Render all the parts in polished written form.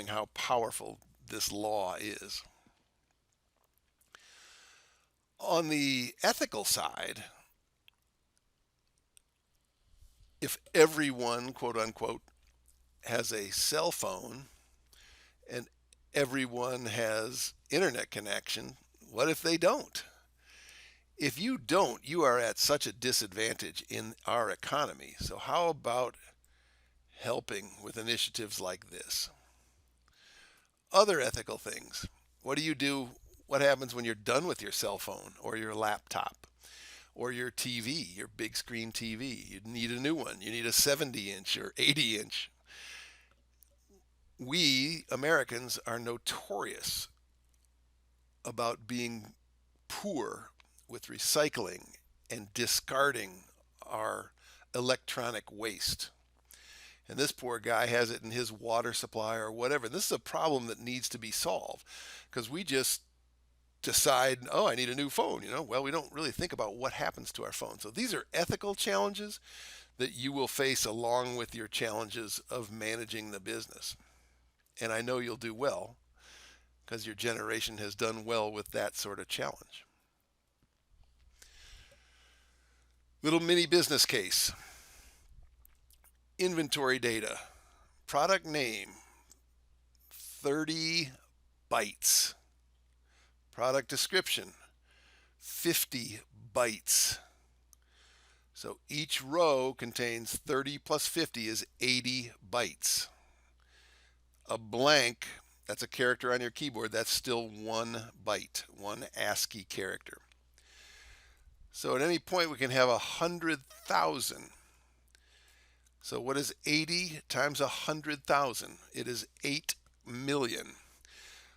showing how powerful this law is. On the ethical side, if everyone, quote unquote, has a cell phone and everyone has internet connection, what if they don't? If you don't, you are at such a disadvantage in our economy. So how about helping with initiatives like this? Other ethical things. What do you do? What happens when you're done with your cell phone or your laptop or your TV, your big screen TV? You need a new one. You need a 70-inch or 80-inch. We Americans are notorious about being poor with recycling and discarding our electronic waste. And this poor guy has it in his water supply or whatever. This is a problem that needs to be solved because we just decide, oh, I need a new phone. Well, we don't really think about what happens to our phone. So these are ethical challenges that you will face along with your challenges of managing the business. And I know you'll do well because your generation has done well with that sort of challenge. Little mini business case. Inventory data. Product name, 30 bytes. Product description, 50 bytes. So each row contains 30 plus 50 is 80 bytes. A blank, that's a character on your keyboard, that's still 1 byte, 1 ASCII character. So at any point we can have 100,000. So what is 80 times 100,000? It is 8 million.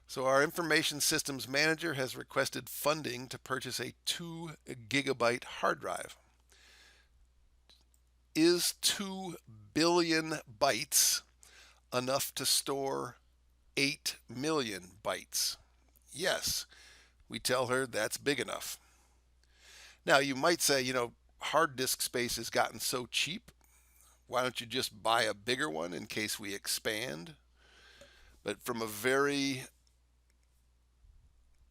So our information systems manager has requested funding to purchase a 2 gigabyte hard drive. Is 2 billion bytes enough to store 8 million bytes? Yes, we tell her that's big enough. Now you might say, hard disk space has gotten so cheap. Why don't you just buy a bigger one in case we expand? But from a very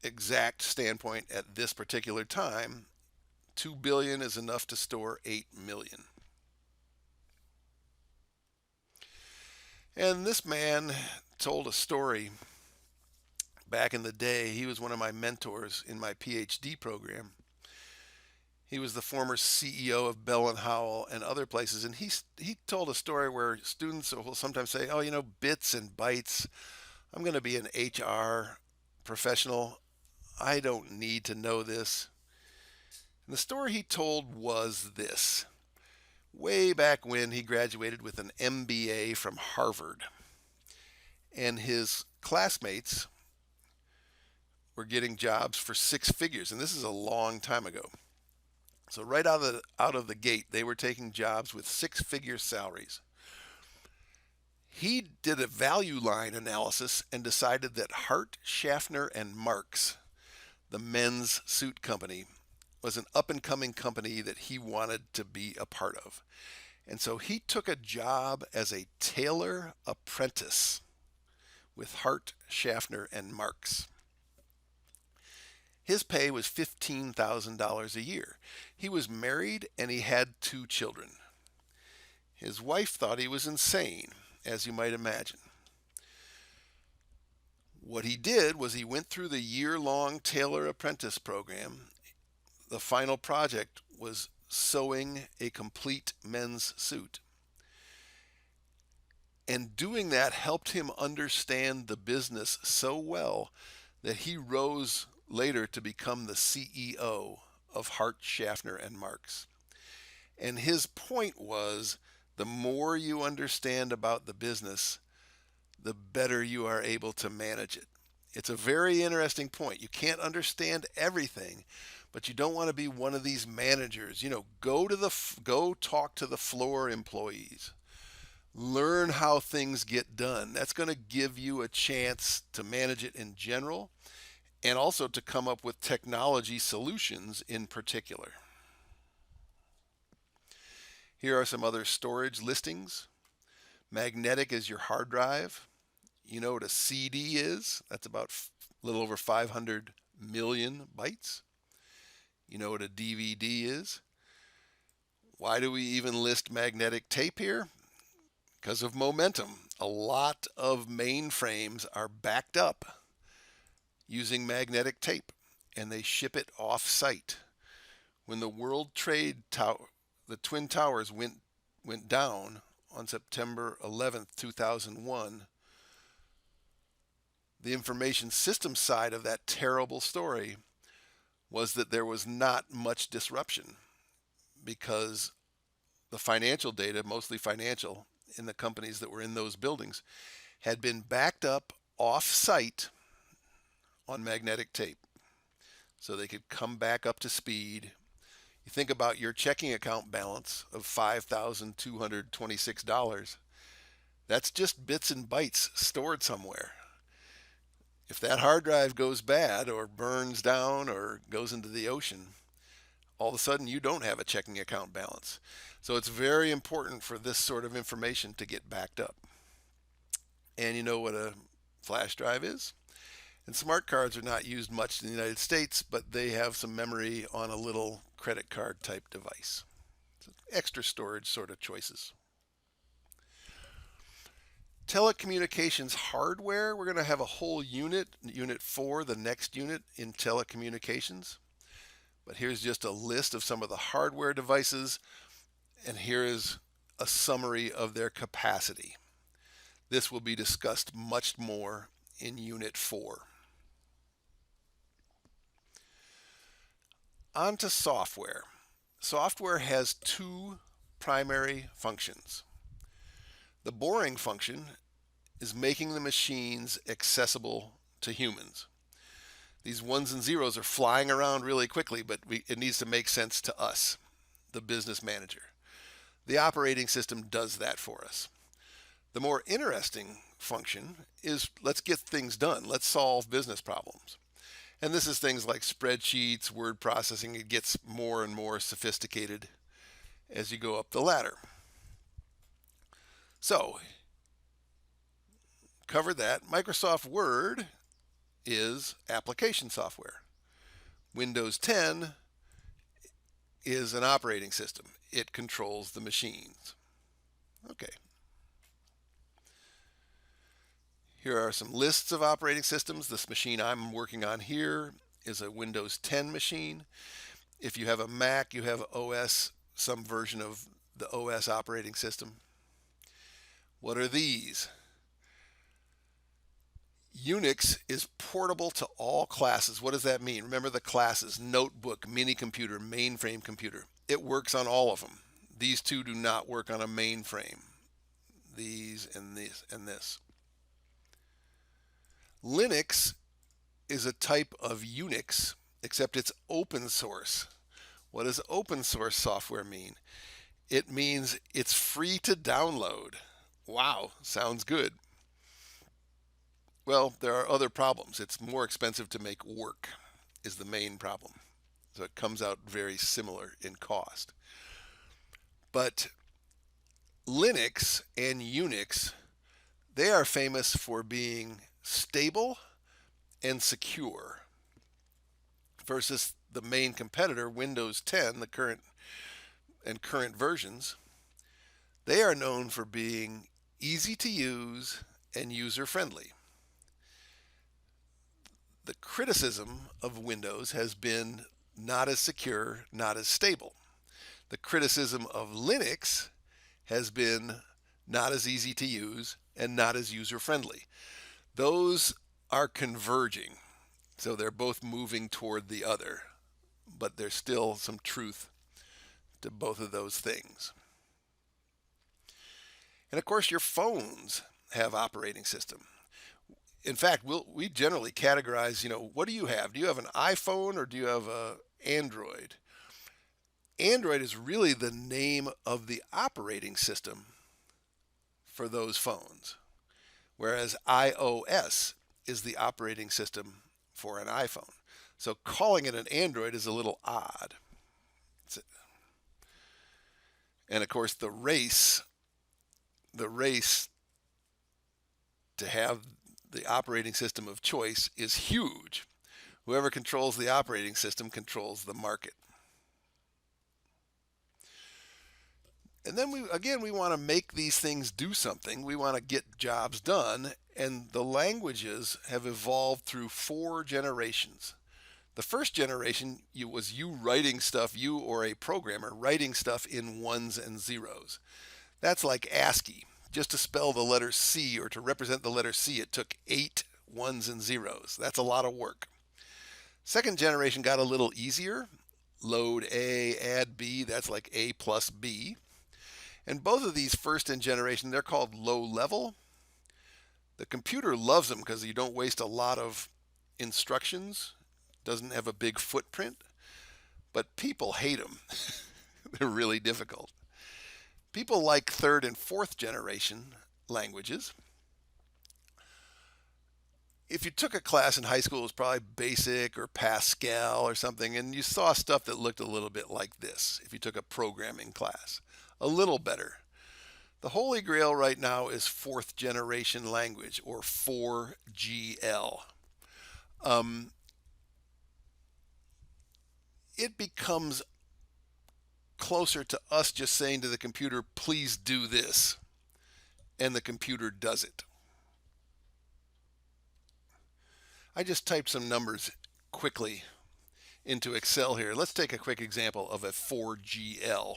exact standpoint at this particular time, 2 billion is enough to store 8 million. And this man told a story back in the day. He was one of my mentors in my PhD program. He was the former CEO of Bell and Howell and other places, and he told a story where students will sometimes say, "Oh, bits and bytes. I'm going to be an HR professional. I don't need to know this." And the story he told was this. Way back when he graduated with an MBA from Harvard, and his classmates were getting jobs for 6 figures, and this is a long time ago. So right out of the gate, they were taking jobs with 6-figure salaries. He did a value line analysis and decided that Hart, Schaffner, and Marx, the men's suit company, was an up-and-coming company that he wanted to be a part of. And so he took a job as a tailor apprentice with Hart, Schaffner, and Marx. His pay was $15,000 a year. He was married and he had 2 children. His wife thought he was insane, as you might imagine. What he did was he went through the year-long tailor apprentice program. The final project was sewing a complete men's suit. And doing that helped him understand the business so well that he rose later to become the CEO of Hart, Schaffner, and Marx. And his point was, the more you understand about the business, the better you are able to manage it. It's a very interesting point. You can't understand everything, but you don't want to be one of these managers. Go talk to the floor employees. Learn how things get done. That's going to give you a chance to manage it in general and also to come up with technology solutions in particular. Here are some other storage listings. Magnetic is your hard drive. You know what a CD is? That's about a little over 500 million bytes. You know what a DVD is? Why do we even list magnetic tape here? Because of momentum. A lot of mainframes are backed up using magnetic tape, and they ship it off-site. When the World Trade Tower, the Twin Towers went down on September 11th, 2001, the information systems side of that terrible story was that there was not much disruption because the financial data, mostly financial, in the companies that were in those buildings, had been backed up off-site on magnetic tape so they could come back up to speed. You think about your checking account balance of $5,226. That's just bits and bytes stored somewhere. If that hard drive goes bad or burns down or goes into the ocean, all of a sudden you don't have a checking account balance. So it's very important for this sort of information to get backed up. And you know what a flash drive is? And smart cards are not used much in the United States, but they have some memory on a little credit card type device. So extra storage sort of choices. Telecommunications hardware, we're going to have a whole unit 4, the next unit in telecommunications. But here's just a list of some of the hardware devices, and here is a summary of their capacity. This will be discussed much more in Unit 4. On to software. Software has two primary functions. The boring function is making the machines accessible to humans. These ones and zeros are flying around really quickly, but it needs to make sense to us, the business manager. The operating system does that for us. The more interesting function is let's get things done. Let's solve business problems. And this is things like spreadsheets, word processing. It gets more and more sophisticated as you go up the ladder. So, cover that. Microsoft Word is application software. Windows 10 is an operating system. It controls the machines. Okay. Here are some lists of operating systems. This machine I'm working on here is a Windows 10 machine. If you have a Mac, you have OS, some version of the OS operating system. What are these? Unix is portable to all classes. What does that mean? Remember the classes: notebook, mini computer, mainframe computer. It works on all of them. These two do not work on a mainframe. These and this and this. Linux is a type of Unix, except it's open source. What does open source software mean? It means it's free to download. Wow, sounds good. Well, there are other problems. It's more expensive to make work is the main problem. So it comes out very similar in cost. But Linux and Unix, they are famous for being stable and secure versus the main competitor, Windows 10, the current versions. They are known for being easy to use and user-friendly. The criticism of Windows has been not as secure, not as stable. The criticism of Linux has been not as easy to use and not as user-friendly. Those are converging, so they're both moving toward the other, but there's still some truth to both of those things. And of course, your phones have operating system. In fact, we generally categorize, what do you have? Do you have an iPhone or do you have an Android? Android is really the name of the operating system for those phones, whereas iOS is the operating system for an iPhone. So calling it an Android is a little odd. And of course, the race to have the operating system of choice is huge. Whoever controls the operating system controls the market. And then we want to make these things do something. We want to get jobs done, and the languages have evolved through 4 generations. The first generation was you writing stuff, you or a programmer writing stuff in ones and zeros. That's like ASCII. Just to spell the letter C or to represent the letter C, it took 8 ones and zeros. That's a lot of work. Second generation got a little easier. Load A, add B, that's like A plus B. And both of these first in generation, they're called low level. The computer loves them because you don't waste a lot of instructions, doesn't have a big footprint, but people hate them. They're really difficult. People like third and fourth generation languages. If you took a class in high school, it was probably Basic or Pascal or something, and you saw stuff that looked a little bit like this. If you took a programming class, a little better. The holy grail right now is fourth generation language, or 4GL. It becomes closer to us just saying to the computer, please do this, and the computer does it. I just typed some numbers quickly into Excel here. Let's take a quick example of a 4GL.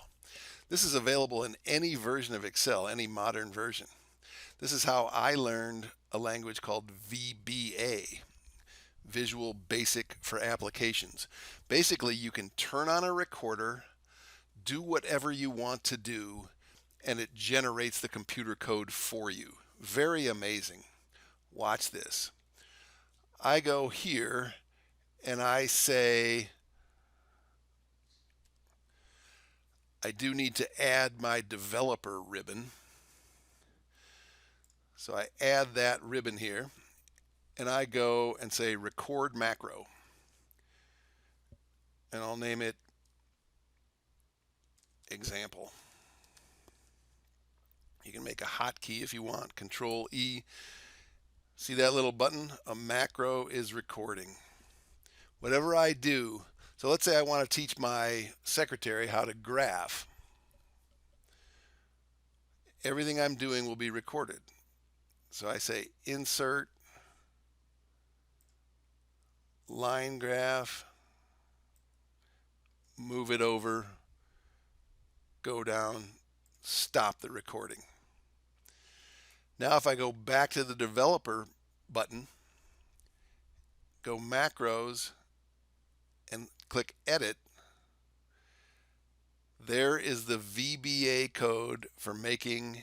This is available in any version of Excel, any modern version. This is how I learned a language called VBA, Visual Basic for Applications. Basically, you can turn on a recorder, do whatever you want to do, and it generates the computer code for you. Very amazing. Watch this. I go here and I say, I do need to add my developer ribbon. So I add that ribbon here, and I go and say record macro. And I'll name it example. You can make a hotkey if you want, Control E. See that little button? A macro is recording. Whatever I do, so let's say I want to teach my secretary how to graph. Everything I'm doing will be recorded. So I say insert, line graph, move it over, go down, stop the recording. Now if I go back to the developer button, go macros, and click edit, there is the VBA code for making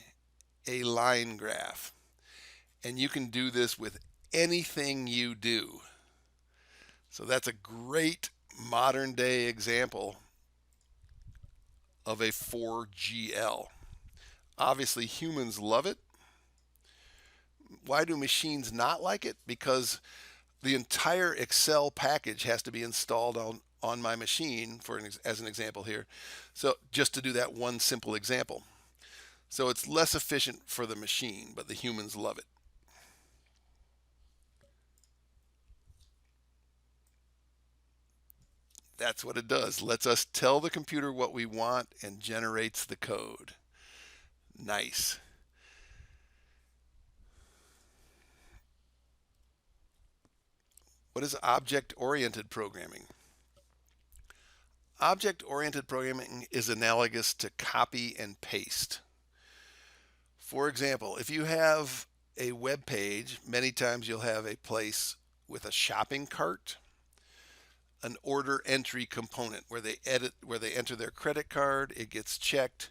a line graph. And you can do this with anything you do. So that's a great modern day example of a 4GL. Obviously humans love it. Why do machines not like it? Because the entire Excel package has to be installed on my machine, as an example here. So just to do that one simple example. So it's less efficient for the machine, but the humans love it. That's what it does. Lets us tell the computer what we want and generates the code. Nice. What is object-oriented programming? Object-oriented programming is analogous to copy and paste. For example, if you have a web page, many times you'll have a place with a shopping cart, an order entry component where they enter their credit card, it gets checked.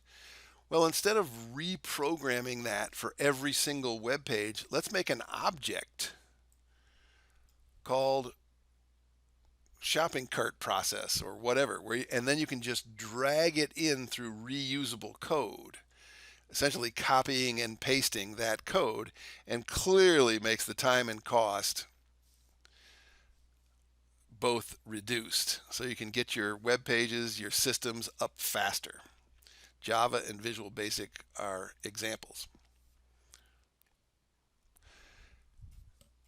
Well, instead of reprogramming that for every single web page, let's make an object called shopping cart process or whatever, and then you can just drag it in through reusable code, essentially copying and pasting that code, and clearly makes the time and cost both reduced. So you can get your web pages, your systems up faster. Java and Visual Basic are examples.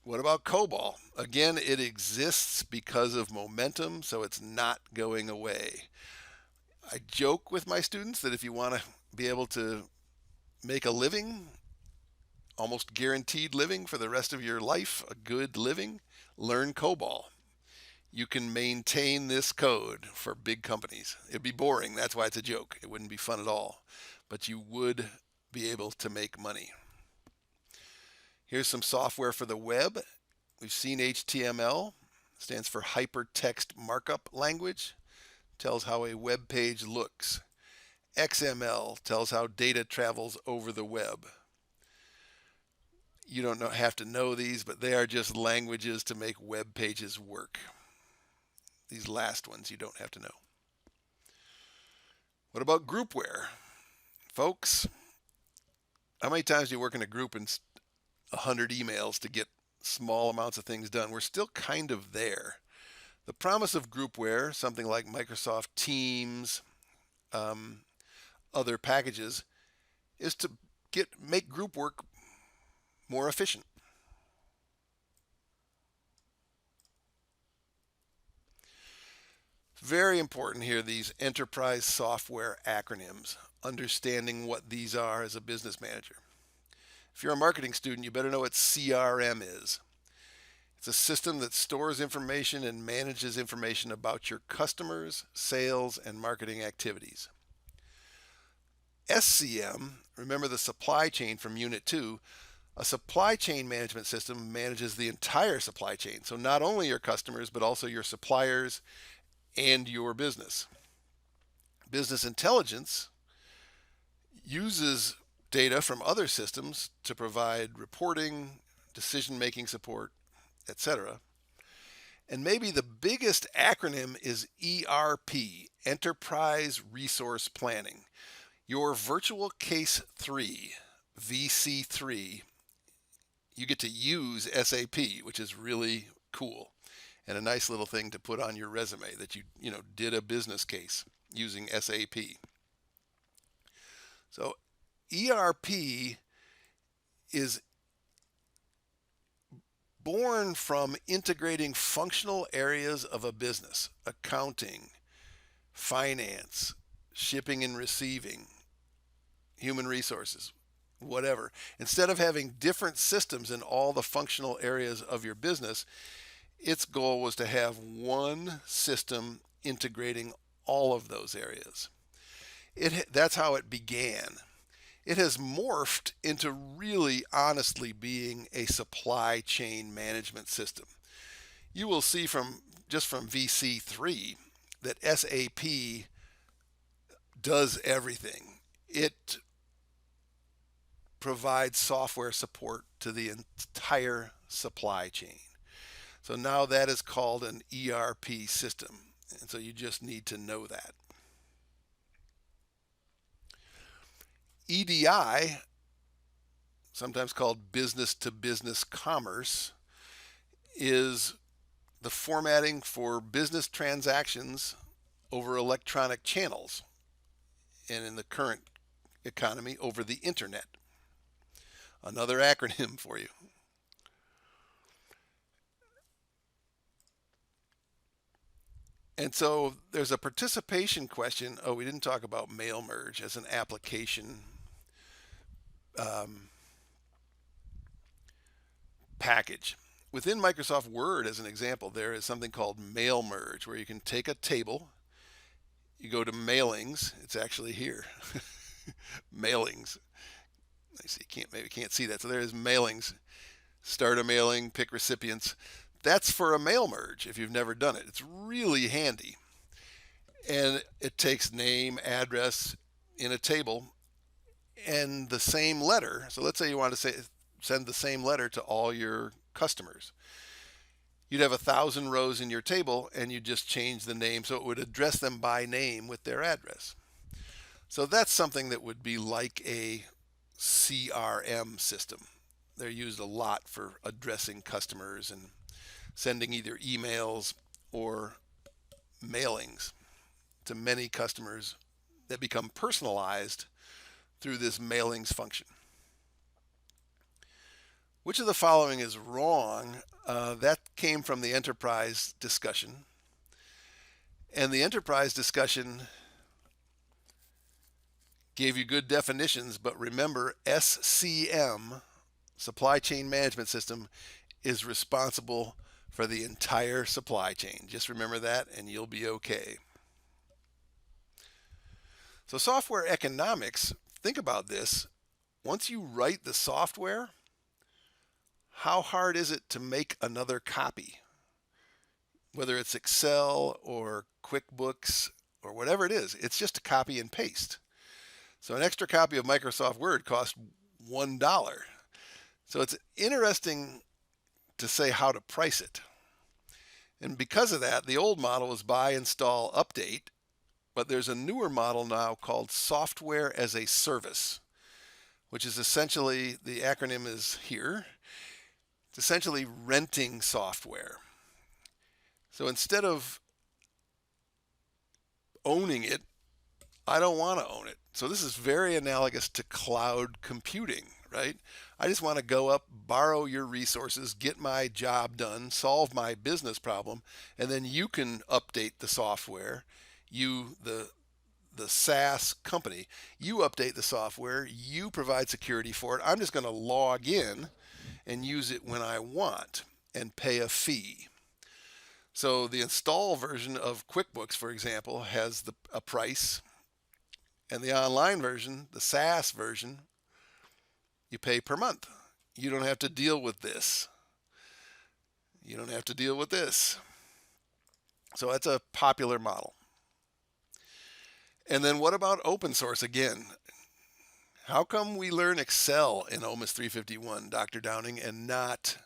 What about COBOL? Again, it exists because of momentum, so it's not going away. I joke with my students that if you want to be able to make a living, almost guaranteed living for the rest of your life, a good living, learn COBOL. You can maintain this code for big companies. It'd be boring. That's why it's a joke. It wouldn't be fun at all. But you would be able to make money. Here's some software for the web. We've seen HTML, stands for Hypertext Markup Language, tells how a web page looks. XML tells how data travels over the web. You don't have to know these, but they are just languages to make web pages work. These last ones you don't have to know. What about groupware? Folks, how many times do you work in a group and 100 emails to get small amounts of things done? We're still kind of there. The promise of groupware, something like Microsoft Teams, other packages, is to make group work more efficient. Very important here, these enterprise software acronyms, understanding what these are as a business manager. If you're a marketing student, you better know what CRM is. It's a system that stores information and manages information about your customers, sales, and marketing activities. SCM, remember the supply chain from Unit 2, a supply chain management system manages the entire supply chain. So not only your customers, but also your suppliers and your business. Business intelligence uses data from other systems to provide reporting, decision-making support, etc. And maybe the biggest acronym is ERP, Enterprise Resource Planning. Your virtual case 3, VC3, you get to use SAP, which is really cool and a nice little thing to put on your resume that you did a business case using SAP. So ERP is born from integrating functional areas of a business: accounting, finance, shipping and receiving, human resources, whatever. Instead of having different systems in all the functional areas of your business, its goal was to have one system integrating all of those areas. That's how it began. It has morphed into really honestly being a supply chain management system. You will see from VC3 that SAP does everything. It provides software support to the entire supply chain. So now that is called an ERP system. And so you just need to know that. EDI, sometimes called business to business commerce, is the formatting for business transactions over electronic channels, and in the current economy, over the internet. Another acronym for you. And so there's a participation question. Oh, we didn't talk about mail merge as an application package. Within Microsoft Word, as an example, there is something called mail merge, where you can take a table, you go to mailings, it's actually here, mailings. I see, maybe can't see that. So there's mailings, start a mailing, pick recipients. That's for a mail merge if you've never done it. It's really handy. And it takes name, address in a table, and the same letter. So let's say you want to send the same letter to all your customers. You'd have 1,000 rows in your table, and you just change the name so it would address them by name with their address. So that's something that would be like a CRM system. They're used a lot for addressing customers and sending either emails or mailings to many customers that become personalized through this mailings function. Which of the following is wrong? That came from the enterprise discussion. And the enterprise discussion gave you good definitions, but remember, SCM, Supply Chain Management System, is responsible for the entire supply chain. Just remember that and you'll be okay. So software economics, think about this. Once you write the software, how hard is it to make another copy? Whether it's Excel or QuickBooks or whatever it is, it's just a copy and paste. So an extra copy of Microsoft Word costs $1. So it's interesting to say how to price it. And because of that, the old model was buy, install, update, but there's a newer model now called software as a service, which is essentially, the acronym is here, it's essentially renting software. So instead of owning it, I don't want to own it. So this is very analogous to cloud computing, right? I just want to go up, borrow your resources, get my job done, solve my business problem, and then you can update the software. You, the SaaS company, you update the software, you provide security for it. I'm just going to log in and use it when I want and pay a fee. So the install version of QuickBooks, for example, has a price, and the online version, the SaaS version, you pay per month. You don't have to deal with this. You don't have to deal with this. So that's a popular model. And then what about open source again? How come we learn Excel in OMIS 351, Dr. Downing, and not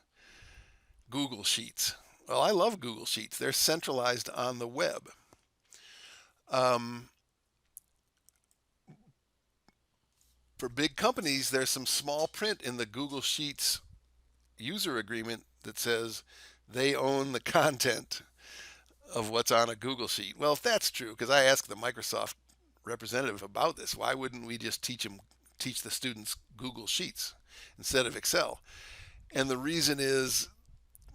Google Sheets? Well, I love Google Sheets. They're centralized on the web. For big companies, there's some small print in the Google Sheets user agreement that says they own the content of what's on a Google Sheet. Well, if that's true, because I asked the Microsoft representative about this, why wouldn't we just teach the students Google Sheets instead of Excel? And the reason is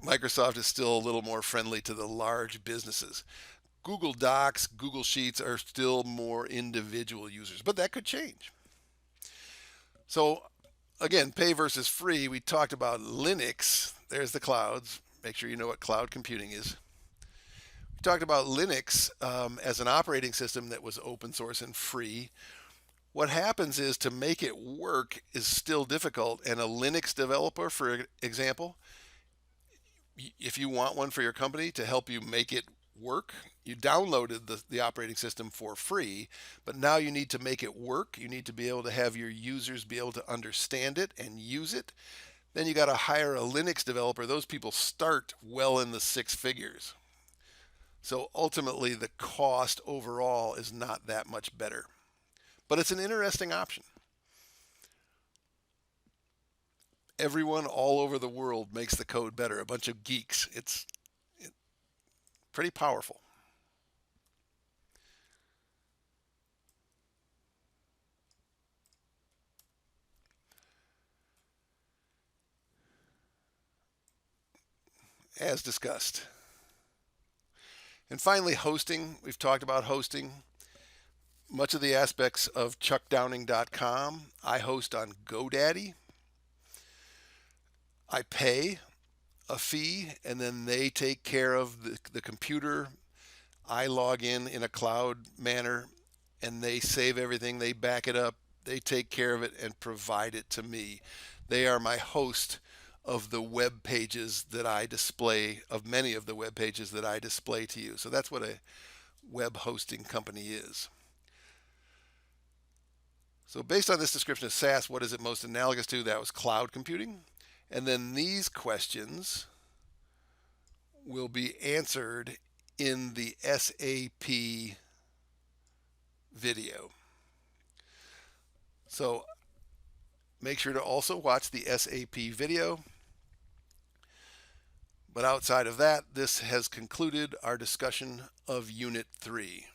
Microsoft is still a little more friendly to the large businesses. Google Docs, Google Sheets are still more individual users, but that could change. So again, pay versus free. We talked about Linux. There's the clouds. Make sure you know what cloud computing is. We talked about Linux as an operating system that was open source and free. What happens is, to make it work is still difficult, and a Linux developer, for example, if you want one for your company to help you make it work, you downloaded the operating system for free, but now you need to make it work. You need to be able to have your users be able to understand it and use it. Then you got to hire a Linux developer. Those people start well in the six figures. So ultimately the cost overall is not that much better, but it's an interesting option. Everyone all over the world makes the code better. A bunch of geeks. It's pretty powerful. As discussed. And finally, hosting. We've talked about hosting. Much of the aspects of chuckdowning.com I host on GoDaddy. I pay a fee, and then they take care of the computer. I log in a cloud manner, and they save everything. They back it up. They take care of it and provide it to me. They are my host of the web pages that I display, of many of the web pages that I display to you. So that's what a web hosting company is. So based on this description of SaaS, what is it most analogous to? That was cloud computing. And then these questions will be answered in the SAP video. So make sure to also watch the SAP video. But outside of that, this has concluded our discussion of Unit 3.